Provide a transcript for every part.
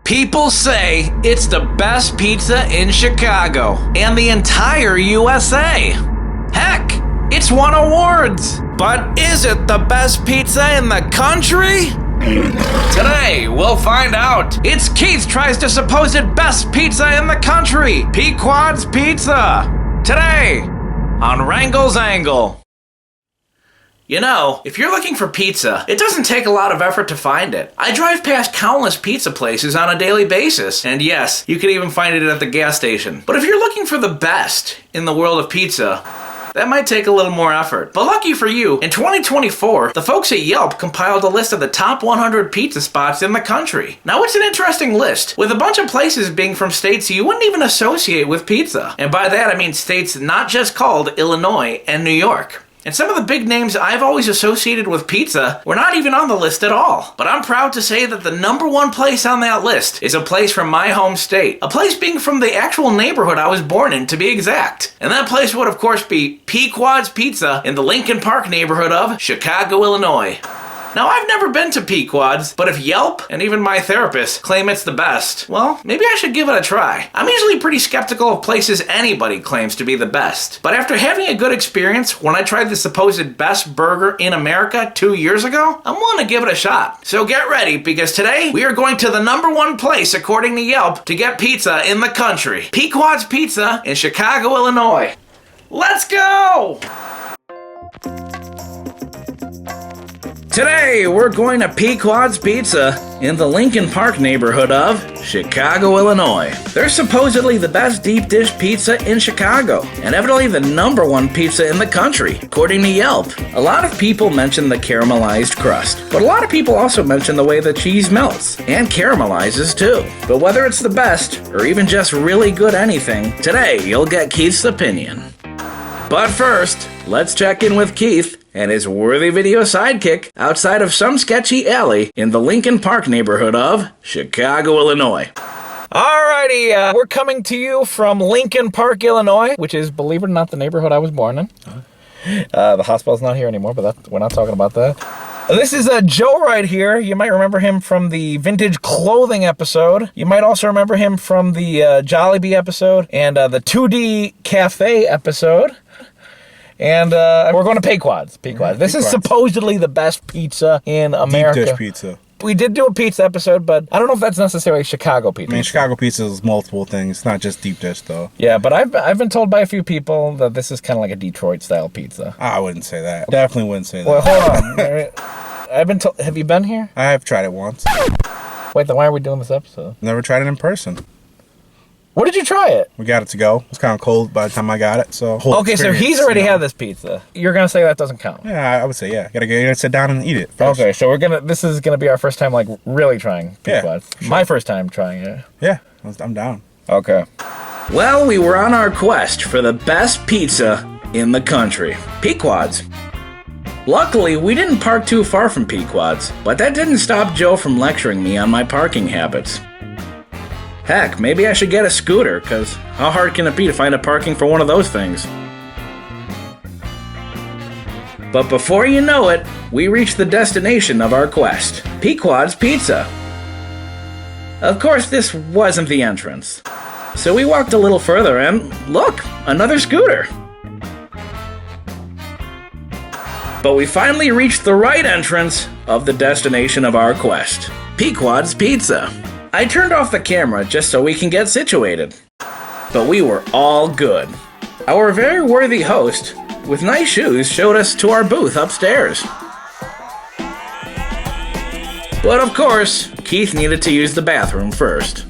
People say it's the best pizza in Chicago and the entire USA. Heck, it's won awards. But is it the best pizza in the country? Today, we'll find out. It's Keith tries to supposed best pizza in the country, Pequod's Pizza. Today, on Wrangle's Angle. You know, if you're looking for pizza, it doesn't take a lot of effort to find it. I drive past countless pizza places on a daily basis, and yes, you can even find it at the gas station. But if you're looking for the best in the world of pizza, that might take a little more effort. But lucky for you, in 2024, the folks at Yelp compiled a list of the top 100 pizza spots in the country. Now, it's an interesting list, with a bunch of places being from states you wouldn't even associate with pizza. And by that, I mean states not just called Illinois and New York. And some of the big names I've always associated with pizza were not even on the list at all. But I'm proud to say that the #1 place on that list is a place from my home state. A place being from the actual neighborhood I was born in, to be exact. And that place would, of course, be Pequod's Pizza in the Lincoln Park neighborhood of Chicago, Illinois. Now, I've never been to Pequod's, but if Yelp and even my therapist claim it's the best, well, maybe I should give it a try. I'm usually pretty skeptical of places anybody claims to be the best. But after having a good experience when I tried the supposed best burger in America 2 years ago, I'm willing to give it a shot. So get ready, because today we are going to the #1 place, according to Yelp, to get pizza in the country. Pequod's Pizza in Chicago, Illinois. Let's go! Today, we're going to Pequod's Pizza in the Lincoln Park neighborhood of Chicago, Illinois. They're supposedly the best deep dish pizza in Chicago, and evidently the #1 pizza in the country, according to Yelp. A lot of people mention the caramelized crust, but a lot of people also mention the way the cheese melts, and caramelizes too. But whether it's the best, or even just really good anything, today you'll get Keith's opinion. But first, let's check in with Keith and his worthy video sidekick outside of some sketchy alley in the Lincoln Park neighborhood of Chicago, Illinois. Alrighty, we're coming to you from Lincoln Park, Illinois, which is, believe it or not, the neighborhood I was born in. The hospital's not here anymore, but we're not talking about that. This is Joe right here. You might remember him from the vintage clothing episode. You might also remember him from the Jollibee episode and the 2D Cafe episode. And we're going to Pequod's. This is supposedly the best pizza in America. Deep dish pizza. We did do a pizza episode, but I don't know if that's necessarily Chicago pizza. I mean, Chicago pizza is multiple things. It's not just deep dish, though. Yeah, but I've been told by a few people that this is kind of like a Detroit-style pizza. I wouldn't say that. Definitely wouldn't say that. Well, hold on. I've been told. Have you been here? I have tried it once. Wait, then why are we doing this episode? Never tried it in person. Where did you try it? We got it to go. It was kind of cold by the time I got it, so... Okay, so he's already had this pizza. You're going to say that doesn't count? Yeah, I would say, yeah. Gotta sit down and eat it first. Okay, so this is going to be our first time, like, really trying Pequod's. Yeah, sure. My first time trying it. Yeah, I'm down. Okay. Well, we were on our quest for the best pizza in the country. Pequod's. Luckily, we didn't park too far from Pequod's, but that didn't stop Joe from lecturing me on my parking habits. Heck, maybe I should get a scooter, because how hard can it be to find a parking for one of those things? But before you know it, we reached the destination of our quest, Pequod's Pizza. Of course, this wasn't the entrance. So we walked a little further and, look, another scooter. But we finally reached the right entrance of the destination of our quest, Pequod's Pizza. I turned off the camera just so we can get situated. But we were all good. Our very worthy host, with nice shoes, showed us to our booth upstairs. But of course, Keith needed to use the bathroom first.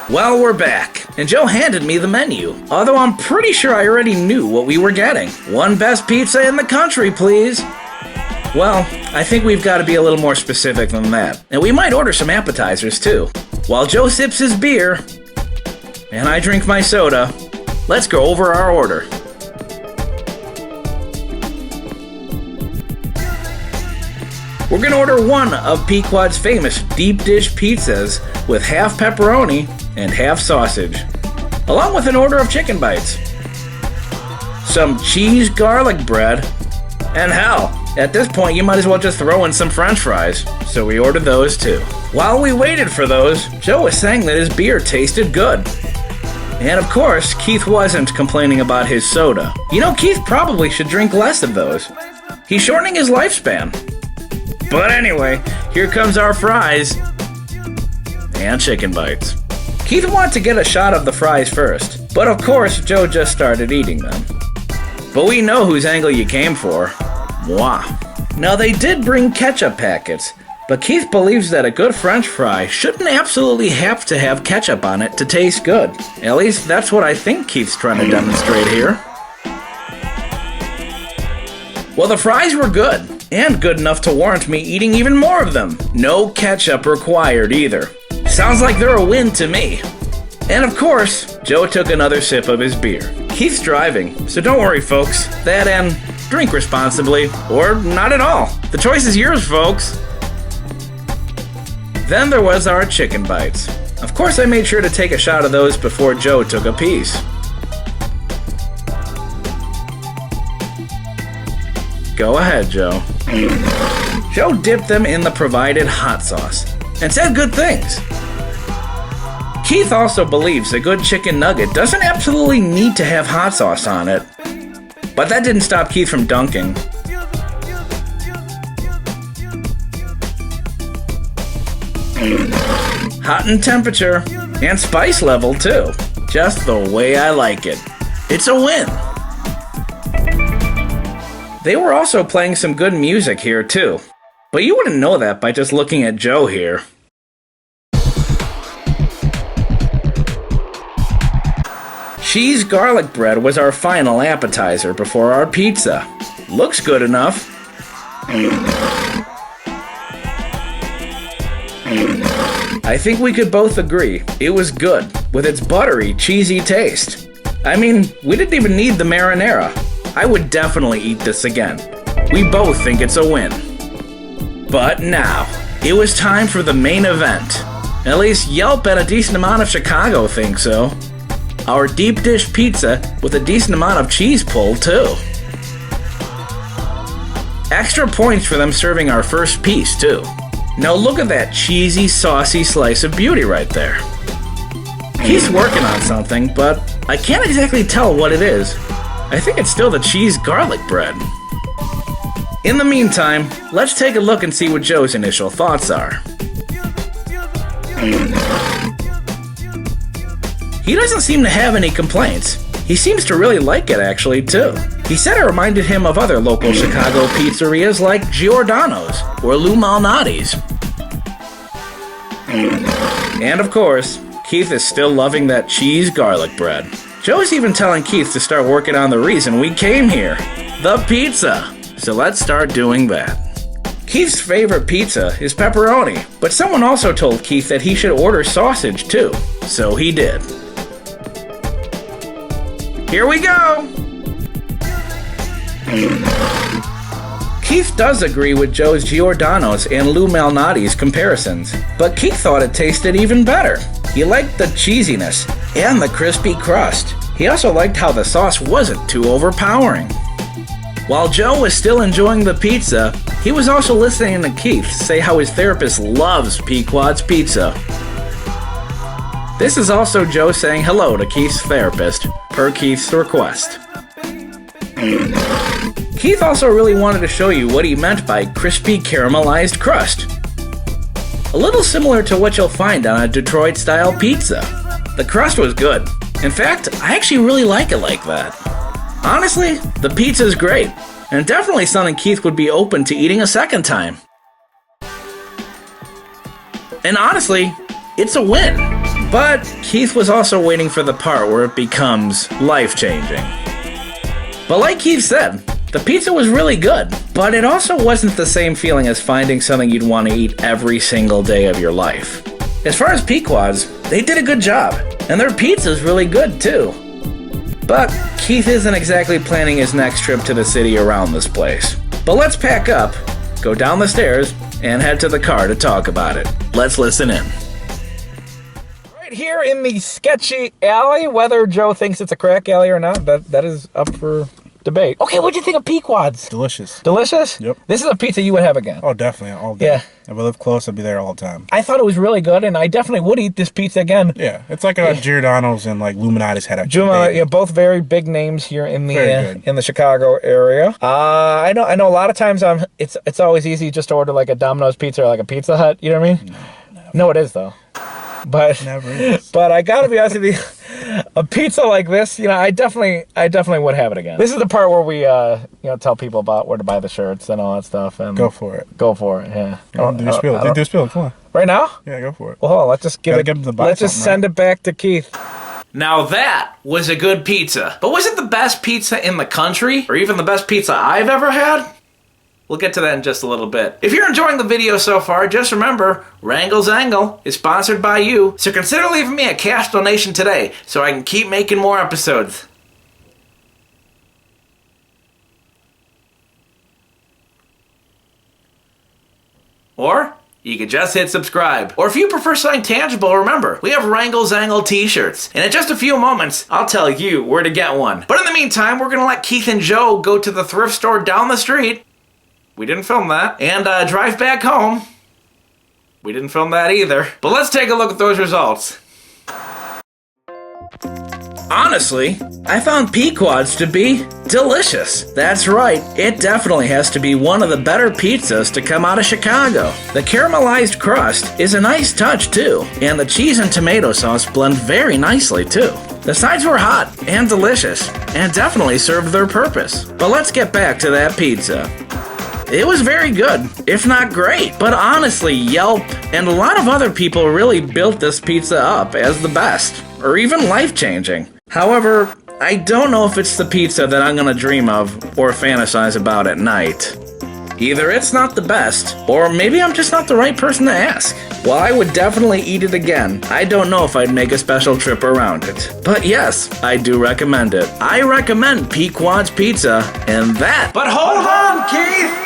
Well, we're back, and Joe handed me the menu, although I'm pretty sure I already knew what we were getting. One best pizza in the country, please. Well, I think we've got to be a little more specific than that. And we might order some appetizers, too. While Joe sips his beer, and I drink my soda, let's go over our order. We're going to order one of Pequod's famous deep dish pizzas with half pepperoni and half sausage, along with an order of chicken bites, some cheese garlic bread, and hell, At this point, you might as well just throw in some french fries. So we ordered those too. While we waited for those, Joe was saying that his beer tasted good. And of course, Keith wasn't complaining about his soda. You know, Keith probably should drink less of those. He's shortening his lifespan. But anyway, here comes our fries. And chicken bites. Keith wanted to get a shot of the fries first, but of course, Joe just started eating them. But we know whose angle you came for. Moi. Now, they did bring ketchup packets, but Keith believes that a good french fry shouldn't absolutely have to have ketchup on it to taste good. At least, that's what I think Keith's trying to demonstrate here. Well, the fries were good, and good enough to warrant me eating even more of them. No ketchup required either. Sounds like they're a win to me. And of course, Joe took another sip of his beer. Keith's driving, so don't worry, folks. That and drink responsibly, or not at all. The choice is yours, folks. Then there was our chicken bites. Of course, I made sure to take a shot of those before Joe took a piece. Go ahead, Joe. Joe dipped them in the provided hot sauce and said good things. Keith also believes a good chicken nugget doesn't absolutely need to have hot sauce on it. But that didn't stop Keith from dunking. Hot in temperature and spice level too. Just the way I like it. It's a win. They were also playing some good music here too. But you wouldn't know that by just looking at Joe here. Cheese garlic bread was our final appetizer before our pizza. Looks good enough. I think we could both agree it was good with its buttery, cheesy taste. I mean, we didn't even need the marinara. I would definitely eat this again. We both think it's a win. But now, it was time for the main event. At least Yelp and a decent amount of Chicago think so. Our deep dish pizza with a decent amount of cheese pull, too. Extra points for them serving our first piece, too. Now look at that cheesy, saucy slice of beauty right there. He's working on something, but I can't exactly tell what it is. I think it's still the cheese garlic bread. In the meantime, let's take a look and see what Joe's initial thoughts are. He doesn't seem to have any complaints. He seems to really like it actually, too. He said it reminded him of other local Chicago pizzerias like Giordano's or Lou Malnati's. And of course, Keith is still loving that cheese garlic bread. Joe's even telling Keith to start working on the reason we came here, the pizza. So let's start doing that. Keith's favorite pizza is pepperoni, but someone also told Keith that he should order sausage too, so he did. Here we go! Keith does agree with Joe's Giordano's and Lou Malnati's comparisons, but Keith thought it tasted even better. He liked the cheesiness and the crispy crust. He also liked how the sauce wasn't too overpowering. While Joe was still enjoying the pizza, he was also listening to Keith say how his therapist loves Pequod's pizza. This is also Joe saying hello to Keith's therapist, per Keith's request. Keith also really wanted to show you what he meant by crispy caramelized crust. A little similar to what you'll find on a Detroit-style pizza. The crust was good. In fact, I actually really like it like that. Honestly, the pizza's great, and definitely something Keith would be open to eating a second time. And honestly, it's a win. But Keith was also waiting for the part where it becomes life-changing. But like Keith said, the pizza was really good, but it also wasn't the same feeling as finding something you'd want to eat every single day of your life. As far as Pequod's, they did a good job, and their pizza's really good too. But Keith isn't exactly planning his next trip to the city around this place. But let's pack up, go down the stairs, and head to the car to talk about it. Let's listen in. Right here in the sketchy alley, whether Joe thinks it's a crack alley or not, that is up for debate. Okay, what'd you think of Pequod's? Delicious. Delicious? Yep. This is a pizza you would have again. Oh, definitely. All day. Yeah. If I live close, I'd be there all the time. I thought it was really good, and I definitely would eat this pizza again. Yeah. It's like a Giordano's and like Luminati's had a Yeah, both very big names here in Very the Chicago area. I know a lot of times it's always easy just to order like a Domino's pizza or like a Pizza Hut. You know what I mean? No, it is though. But Never is. But I gotta be honest with you, a pizza like this, I definitely would have it again. This is the part where we tell people about where to buy the shirts and all that stuff. And Go for it. Go for it. Yeah. Do your spiel. Do your spiel. Come on. Right now? Yeah, go for it. Well, hold on, let's just let's just send it back to Keith. Now that was a good pizza. But was it the best pizza in the country? Or even the best pizza I've ever had? We'll get to that in just a little bit. If you're enjoying the video so far, just remember, Wrangle's Angle is sponsored by you, so consider leaving me a cash donation today so I can keep making more episodes. Or you could just hit subscribe. Or if you prefer something tangible, remember, we have Wrangle's Angle t-shirts. And in just a few moments, I'll tell you where to get one. But in the meantime, we're gonna let Keith and Joe go to the thrift store down the street. We didn't film that. And drive back home. We didn't film that either. But let's take a look at those results. Honestly, I found Pequod's to be delicious. That's right, it definitely has to be one of the better pizzas to come out of Chicago. The caramelized crust is a nice touch too, and the cheese and tomato sauce blend very nicely too. The sides were hot and delicious, and definitely served their purpose. But let's get back to that pizza. It was very good, if not great. But honestly, Yelp and a lot of other people really built this pizza up as the best, or even life-changing. However, I don't know if it's the pizza that I'm gonna dream of or fantasize about at night. Either it's not the best, or maybe I'm just not the right person to ask. While I would definitely eat it again, I don't know if I'd make a special trip around it. But yes, I do recommend it. I recommend Pequod's Pizza, and that... But hold on, Keith!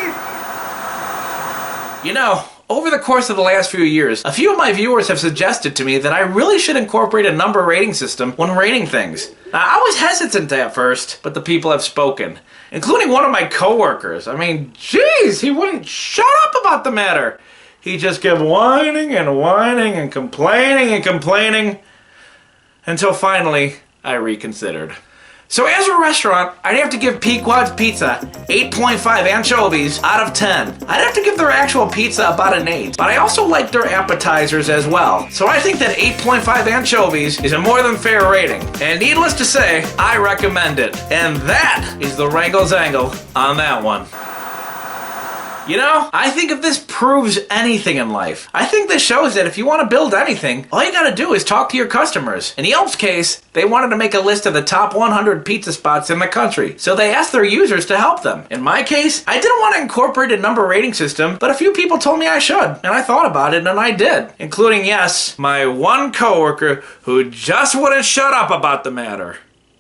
Over the course of the last few years, a few of my viewers have suggested to me that I really should incorporate a number rating system when rating things. I was hesitant at first, but the people have spoken, including one of my coworkers. I mean, jeez, he wouldn't shut up about the matter. He just kept whining and whining and complaining until finally I reconsidered. So as a restaurant, I'd have to give Pequod's Pizza 8.5 anchovies out of 10. I'd have to give their actual pizza about an 8, but I also like their appetizers as well. So I think that 8.5 anchovies is a more than fair rating. And needless to say, I recommend it. And that is the Wrangle's Angle on that one. I think if this proves anything in life, I think this shows that if you want to build anything, all you gotta do is talk to your customers. In Yelp's case, they wanted to make a list of the top 100 pizza spots in the country, so they asked their users to help them. In my case, I didn't want to incorporate a number rating system, but a few people told me I should, and I thought about it and I did. Including, yes, my one coworker who just wouldn't shut up about the matter.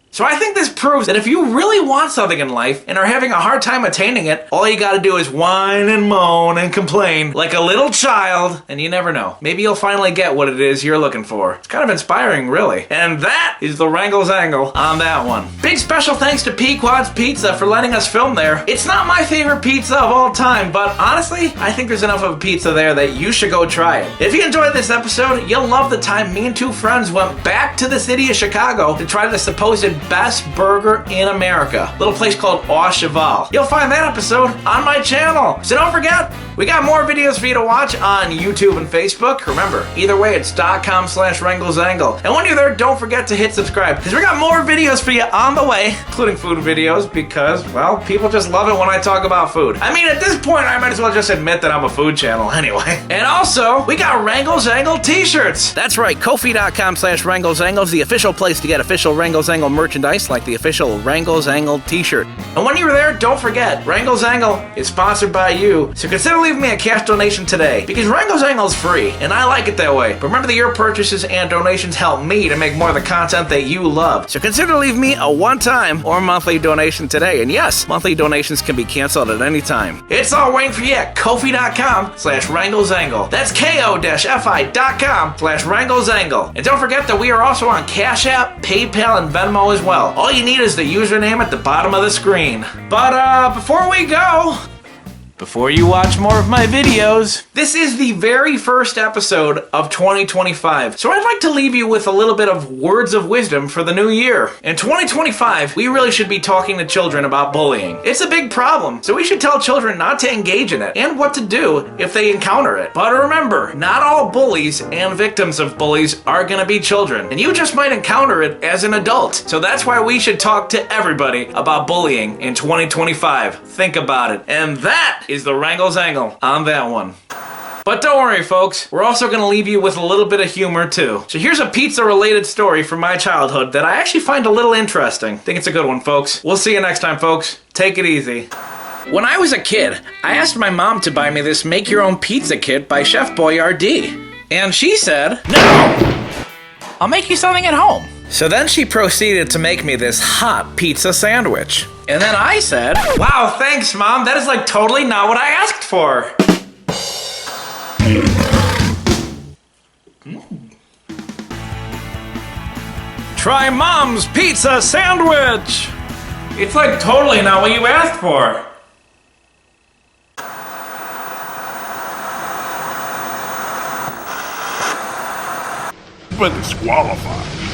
So I think this proves that if you really want something in life and are having a hard time attaining it, all you gotta do is whine and moan and complain like a little child, and you never know. Maybe you'll finally get what it is you're looking for. It's kind of inspiring, really. And that is the Wrangle's Angle on that one. Big special thanks to Pequod's Pizza for letting us film there. It's not my favorite pizza of all time, but honestly, I think there's enough of a pizza there that you should go try it. If you enjoyed this episode, you'll love the time me and two friends went back to the city of Chicago to try the supposed best burger in America. Little place called Au Cheval. You'll find that episode on my channel. So don't forget, we got more videos for you to watch on YouTube and Facebook. Remember, either way, it's .com/Wrangle's Angle. And when you're there, don't forget to hit subscribe, because we got more videos for you on the way, including food videos, because, well, people just love it when I talk about food. I mean, at this point, I might as well just admit that I'm a food channel anyway. And also, we got Wrangle's Angle t-shirts. That's right, Ko-fi.com/Wrangle's Angle is the official place to get official Wrangle's Angle merchandise, like the official Wrangle's Angle t-shirt. And when you're there, don't forget, Wrangle's Angle is sponsored by you, so consider leaving me a cash donation today, because Wrangle's Angle is free, and I like it that way. But remember that your purchases and donations help me to make more of the content that you love. So consider leaving me a one-time or monthly donation today. And yes, monthly donations can be canceled at any time. It's all waiting for you at Ko-fi.com/Wrangle's Angle. That's ko-fi.com/Wrangle's Angle. And don't forget that we are also on Cash App, PayPal, and Venmo as as well. All you need is the username at the bottom of the screen. But before we go, before you watch more of my videos, this is the very first episode of 2025. So I'd like to leave you with a little bit of words of wisdom for the new year. In 2025, we really should be talking to children about bullying. It's a big problem, so we should tell children not to engage in it and what to do if they encounter it. But remember, not all bullies and victims of bullies are gonna be children, and you just might encounter it as an adult. So that's why we should talk to everybody about bullying in 2025. Think about it. And that is the Wrangle's Angle on that one. But don't worry, folks. We're also going to leave you with a little bit of humor, too. So here's a pizza-related story from my childhood that I actually find a little interesting. I think it's a good one, folks. We'll see you next time, folks. Take it easy. When I was a kid, I asked my mom to buy me this make-your-own pizza kit by Chef Boyardee. And she said, "No! I'll make you something at home." So then she proceeded to make me this hot pizza sandwich. And then I said, "Wow, thanks, Mom. That is like totally not what I asked for." Try Mom's pizza sandwich. It's like totally not what you asked for. Been disqualified.